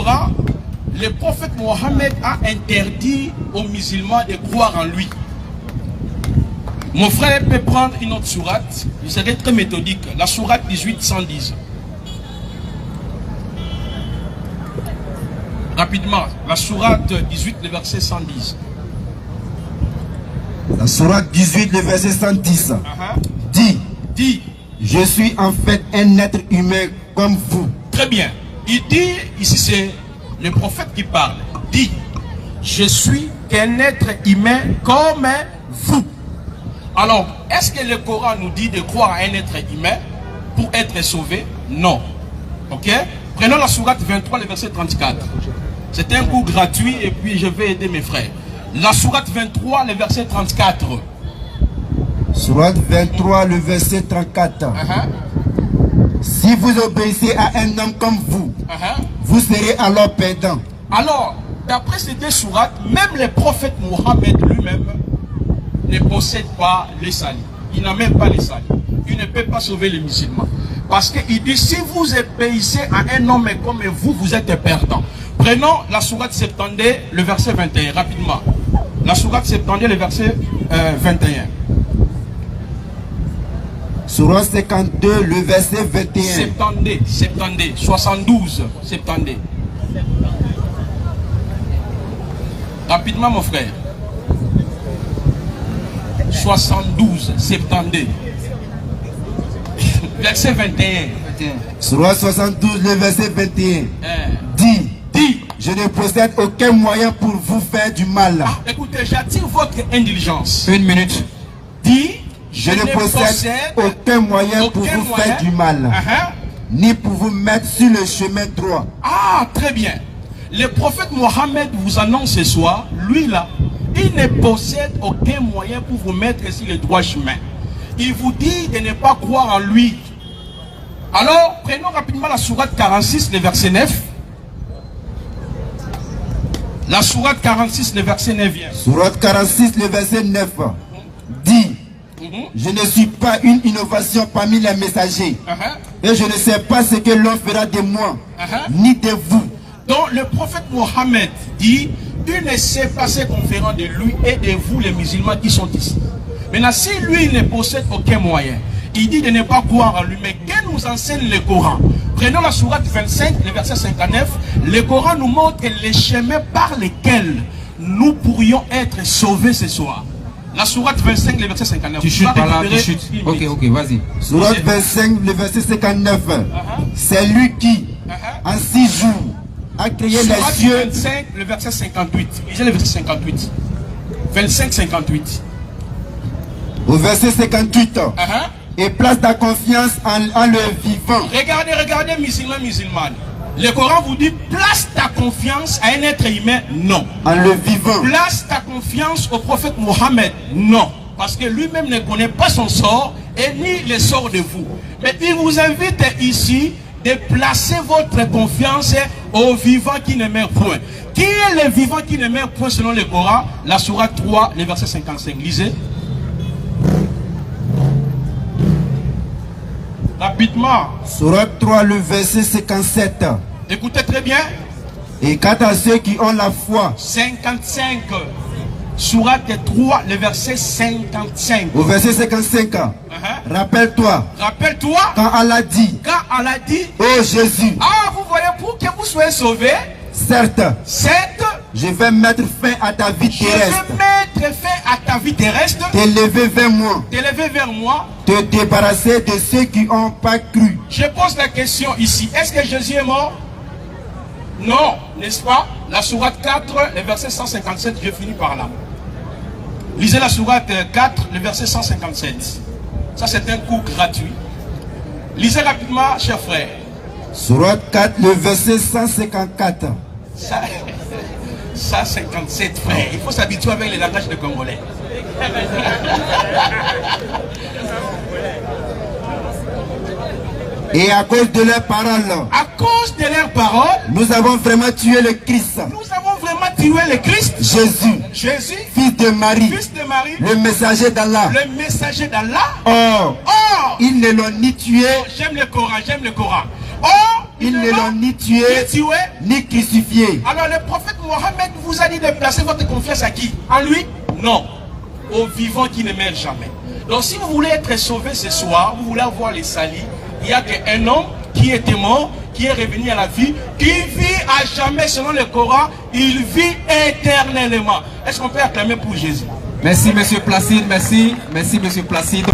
Coran, le prophète Mohammed a interdit aux musulmans de croire en lui. Mon frère peut prendre une autre sourate, je serai très méthodique, la sourate 18, 110. Rapidement, la sourate 18, le verset 110. La sourate 18, le verset 110. Dit, je suis en fait un être humain comme vous. Très bien. Il dit, ici c'est le prophète qui parle, dit, je suis qu'un être humain comme vous. Alors, est-ce que le Coran nous dit de croire à un être humain pour être sauvé? Non. Ok? Prenons la sourate 23, le verset 34. C'est un cours gratuit et puis je vais aider mes frères. La sourate 23, le verset 34. Sourate 23, le verset 34. Si vous obéissez à un homme comme vous, vous serez alors perdant. Alors, d'après ces deux sourates, même le prophète Mohammed lui-même ne possède pas les salis. Il n'a même pas les salis. Il ne peut pas sauver les musulmans. Parce qu'il dit, si vous obéissez à un homme comme vous, vous êtes perdant. Prenons la sourate 72, le verset 21, rapidement. La sourate 72, le verset 21. Sourate 52, le verset 21. 72. Rapidement, mon frère. 72. Verset 21. Sourate 72, le verset 21. Dit, je ne possède aucun moyen pour vous faire du mal. Ah, écoutez, j'attire votre indulgence. Une minute. Dit, je ne possède aucun moyen pour vous faire du mal, ni pour vous mettre sur le chemin droit. Ah, très bien. Le prophète Mohammed vous annonce ce soir, lui là, il ne possède aucun moyen pour vous mettre sur le droit chemin. Il vous dit de ne pas croire en lui. Alors, prenons rapidement la sourate 46, le verset 9. La sourate 46, le verset 9. Sourate 46, le verset 9. Dit, je ne suis pas une innovation parmi les messagers. Et je ne sais pas ce que l'on fera de moi, ni de vous. Donc le prophète Mohammed dit, il ne sait pas ce qu'on fera de lui et de vous les musulmans qui sont ici. Maintenant, si lui ne possède aucun moyen, il dit de ne pas croire en lui. Mais qu'est-ce nous enseigne le Coran? Prenons la sourate 25, le verset 59. Le Coran nous montre les chemins par lesquels nous pourrions être sauvés ce soir. La sourate 25, le verset 59. Tu chutes par là, tu chutes. Ok, vas-y. Sourate 25, le verset 59. C'est lui qui, en 6 jours, a créé les cieux. 25, le verset 58. J'ai le verset 58. 25, 58. Au verset 58. Et place ta confiance en le vivant. Regardez, musulmans. Le Coran vous dit, place ta confiance à un être humain, non. En le vivant. Place ta confiance au prophète Mohammed, non. Parce que lui-même ne connaît pas son sort et ni le sort de vous. Mais il vous invite ici de placer votre confiance au vivant qui ne meurt point. Qui est le vivant qui ne meurt point selon le Coran? La sourate 3, le verset 55. Lisez. Rapidement. Sourate 3, le verset 57. Écoutez très bien. Et quant à ceux qui ont la foi. 55. Sourate 3, le verset 55. Au verset 55. Rappelle-toi. Quand Allah dit. Oh Jésus. Ah, vous voyez, pour que vous soyez sauvés. Certes. Je vais mettre fin à ta vie terrestre. T'élever vers moi. Te débarrasser de ceux qui n'ont pas cru. Je pose la question ici. Est-ce que Jésus est mort? Non, n'est-ce pas? La sourate 4, le verset 157, je finis par là. Lisez la sourate 4, le verset 157. Ça, c'est un cours gratuit. Lisez rapidement, chers frères. Sourate 4, le verset 154. Ça 57, frère. Il faut s'habituer avec les langages de Congolais. Et à cause de leurs paroles, nous avons vraiment tué le Christ. Jésus, fils de Marie, le messager d'Allah. Or, ils ne l'ont ni tué. J'aime le Coran. Or, Ils ne l'ont ni tué, ni crucifié. Alors le prophète Mohammed vous a dit de placer votre confiance à qui? En lui? Non. Au vivant qui ne meurt jamais. Donc si vous voulez être sauvé ce soir, vous voulez avoir les salis, il n'y a qu'un homme qui était mort, qui est revenu à la vie, qui vit à jamais selon le Coran, il vit éternellement. Est-ce qu'on peut acclamer pour Jésus? Merci, monsieur Placide, merci, monsieur Placide.